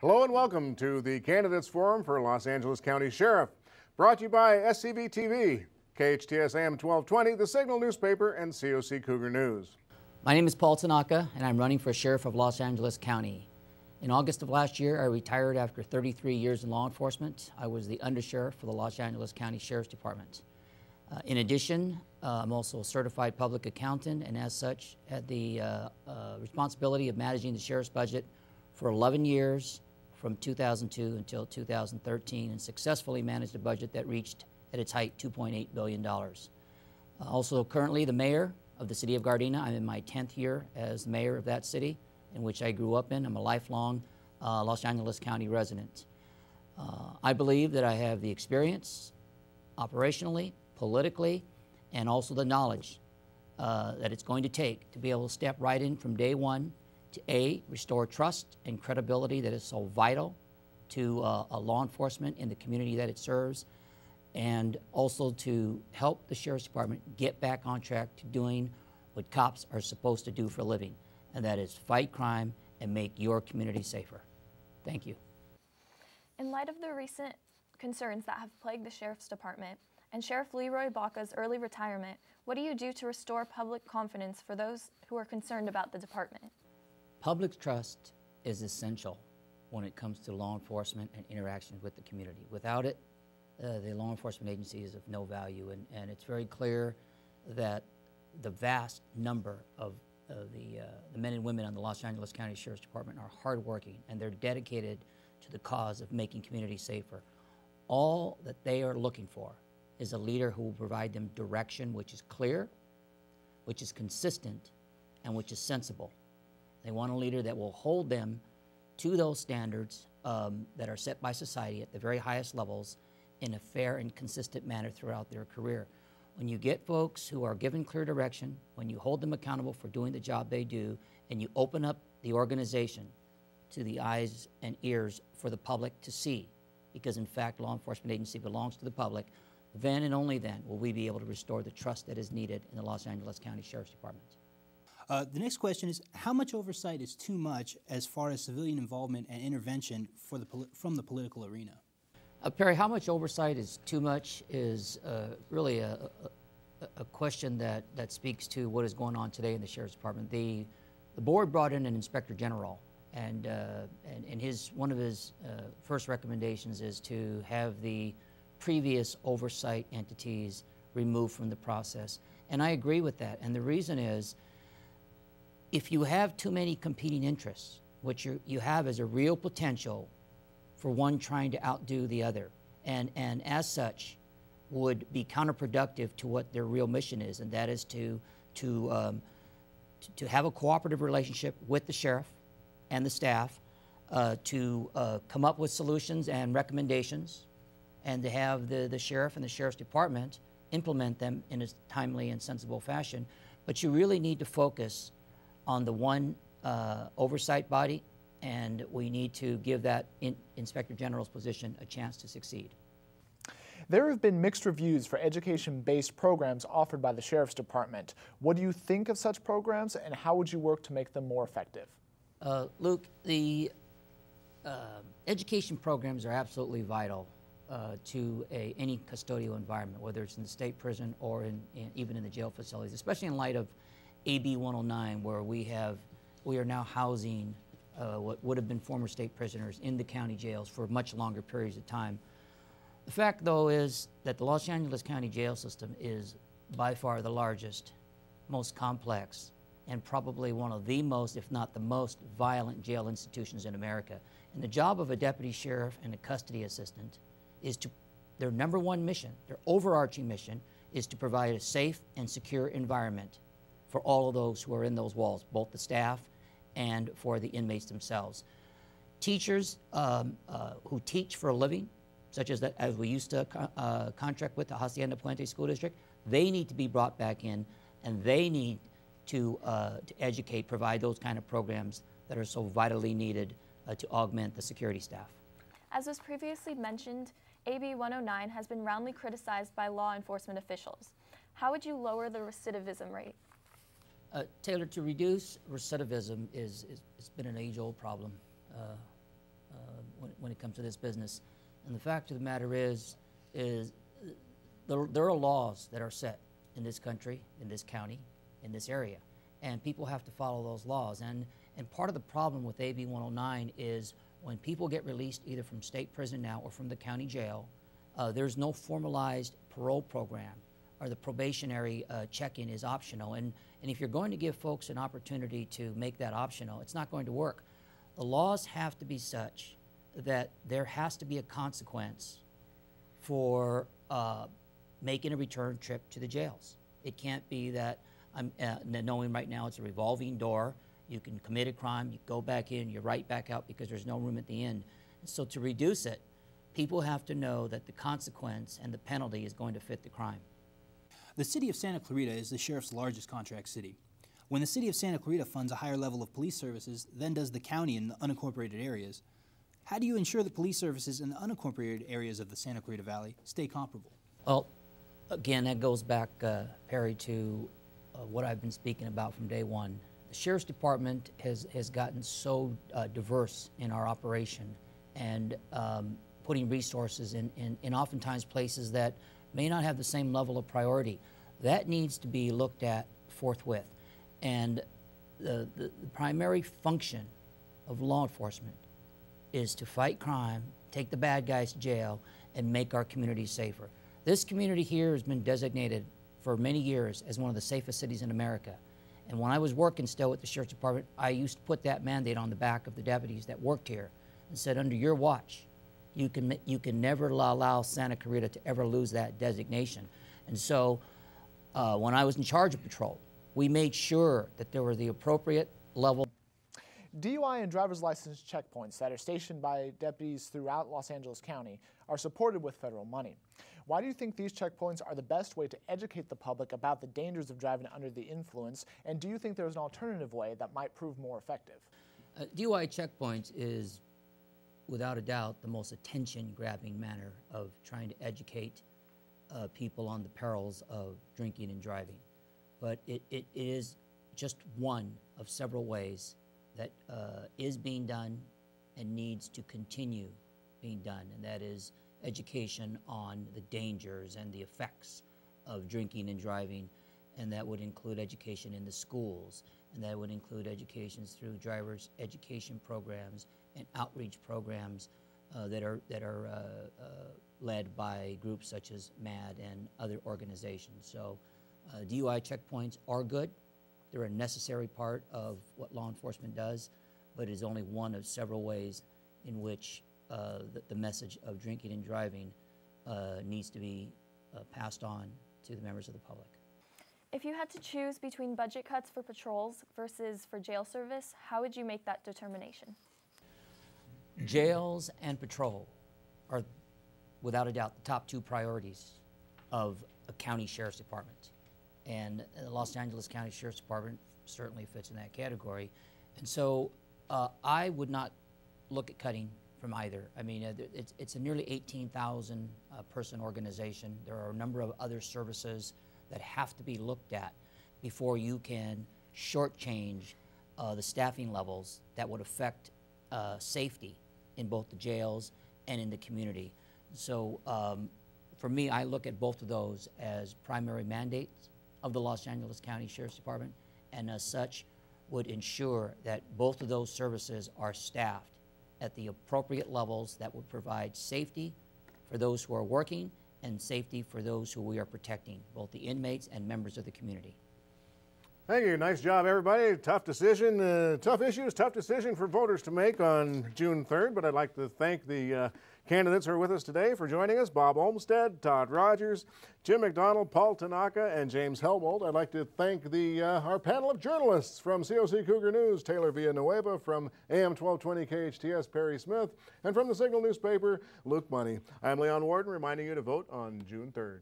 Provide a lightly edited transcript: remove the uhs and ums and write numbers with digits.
Hello and welcome to the Candidates Forum for Los Angeles County Sheriff, brought to you by SCVTV, KHTS AM-1220, the Signal newspaper, and COC Cougar News. My name is Paul Tanaka, and I'm running for Sheriff of Los Angeles County. In August of last year, I retired after 33 years in law enforcement. I was the undersheriff for the Los Angeles County Sheriff's Department. In addition, I'm also a certified public accountant, and as such, had the responsibility of managing the sheriff's budget for 11 years, from 2002 until 2013, and successfully managed a budget that reached at its height $2.8 billion. Also currently the mayor of the city of Gardena. I'm in my 10th year as mayor of that city, in which I grew up in. I'm a lifelong Los Angeles County resident. I believe that I have the experience operationally, politically, and also the knowledge that it's going to take to be able to step right in from day one to A, restore trust and credibility that is so vital to a law enforcement in the community that it serves, and also to help the Sheriff's Department get back on track to doing what cops are supposed to do for a living, and that is fight crime and make your community safer. Thank you. In light of the recent concerns that have plagued the Sheriff's Department and Sheriff Leroy Baca's early retirement, what do you do to restore public confidence for those who are concerned about the department? Public trust is essential when it comes to law enforcement and interaction with the community. Without it, the law enforcement agency is of no value, and it's very clear that the vast number of the men and women on the Los Angeles County Sheriff's Department are hardworking, and they're dedicated to the cause of making communities safer. All that they are looking for is a leader who will provide them direction which is clear, which is consistent, and which is sensible. They want a leader that will hold them to those standards that are set by society at the very highest levels in a fair and consistent manner throughout their career. When you get folks who are given clear direction, when you hold them accountable for doing the job they do, and you open up the organization to the eyes and ears for the public to see, because in fact law enforcement agency belongs to the public, then and only then will we be able to restore the trust that is needed in the Los Angeles County Sheriff's Department. The next question is, how much oversight is too much as far as civilian involvement and intervention from the political arena? Perry, how much oversight is too much is really a question that speaks to what is going on today in the Sheriff's Department. The board brought in an Inspector General, and one of his first recommendations is to have the previous oversight entities removed from the process. And I agree with that, and the reason is, if you have too many competing interests, what you have is a real potential for one trying to outdo the other, and as such would be counterproductive to what their real mission is, and that is to have a cooperative relationship with the sheriff and the staff, to come up with solutions and recommendations, and to have the sheriff and the Sheriff's Department implement them in a timely and sensible fashion. But you really need to focus on the one oversight body, and we need to give that Inspector General's position a chance to succeed. There have been mixed reviews for education-based programs offered by the Sheriff's Department. What do you think of such programs, and how would you work to make them more effective? Luke, the education programs are absolutely vital to any custodial environment, whether it's in the state prison or even in the jail facilities, especially in light of AB109, where we are now housing what would have been former state prisoners in the county jails for much longer periods of time. The fact, though, is that the Los Angeles County jail system is by far the largest, most complex, and probably one of the most, if not the most, violent jail institutions in America. And the job of a deputy sheriff and a custody assistant is their number one mission, their overarching mission, is to provide a safe and secure environment for all of those who are in those walls, both the staff and for the inmates themselves. Teachers who teach for a living, such as we used to contract with the Hacienda Puente School District, they need to be brought back in, and they need to educate, provide those kind of programs that are so vitally needed to augment the security staff. As was previously mentioned, AB109 has been roundly criticized by law enforcement officials. How would you lower the recidivism rate? Taylor, to reduce recidivism it's been an age-old problem. it comes to this business. And the fact of the matter is there are laws that are set in this country, in this county, in this area, and people have to follow those laws. And part of the problem with AB 109 is when people get released either from state prison now or from the county jail, there's no formalized parole program, or the probationary check-in is optional. And if you're going to give folks an opportunity to make that optional, it's not going to work. The laws have to be such that there has to be a consequence for making a return trip to the jails. It can't be that knowing right now it's a revolving door. You can commit a crime, you go back in, you're right back out because there's no room at the end. And so to reduce it, people have to know that the consequence and the penalty is going to fit the crime. The city of Santa Clarita is the sheriff's largest contract city. When the city of Santa Clarita funds a higher level of police services than does the county in the unincorporated areas, how do you ensure that police services in the unincorporated areas of the Santa Clarita Valley stay comparable? Well, again, that goes back, Perry, to what I've been speaking about from day one. The Sheriff's Department has gotten so diverse in our operation, and putting resources in oftentimes places that may not have the same level of priority. That needs to be looked at forthwith. And the primary function of law enforcement is to fight crime, take the bad guys to jail, and make our community safer. This community here has been designated for many years as one of the safest cities in America. And when I was working still with the Sheriff's Department, I used to put that mandate on the back of the deputies that worked here and said, under your watch, you can never allow Santa Clarita to ever lose that designation. And so when I was in charge of patrol, we made sure that there were the appropriate level. DUI and driver's license checkpoints that are stationed by deputies throughout Los Angeles County are supported with federal money. Why do you think these checkpoints are the best way to educate the public about the dangers of driving under the influence, and do you think there's an alternative way that might prove more effective? DUI checkpoints is, without a doubt, the most attention-grabbing manner of trying to educate people on the perils of drinking and driving. But it is just one of several ways that is being done and needs to continue being done, and that is education on the dangers and the effects of drinking and driving, and that would include education in the schools, and that would include educations through drivers' education programs and outreach programs that are led by groups such as MAD and other organizations. So DUI checkpoints are good. They're a necessary part of what law enforcement does, but it is only one of several ways in which the message of drinking and driving needs to be passed on to the members of the public. If you had to choose between budget cuts for patrols versus for jail service, how would you make that determination? Jails and patrol are, without a doubt, the top two priorities of a county sheriff's department. And the Los Angeles County Sheriff's Department certainly fits in that category. And so I would not look at cutting from either. I mean, it's a nearly 18,000 person organization. There are a number of other services that have to be looked at before you can shortchange the staffing levels that would affect safety in both the jails and in the community. So for me, I look at both of those as primary mandates of the Los Angeles County Sheriff's Department, and as such would ensure that both of those services are staffed at the appropriate levels that would provide safety for those who are working and safety for those who we are protecting, both the inmates and members of the community. Thank you. Nice job, everybody. Tough decision, tough issues, tough decision for voters to make on June 3rd, but I'd like to thank the candidates who are with us today for joining us: Bob Olmsted, Todd Rogers, Jim McDonald, Paul Tanaka, and James Helmold. I'd like to thank our panel of journalists from COC Cougar News: Taylor Villanueva, from AM-1220 KHTS, Perry Smith, and from the Signal newspaper, Luke Money. I'm Leon Warden, reminding you to vote on June 3rd.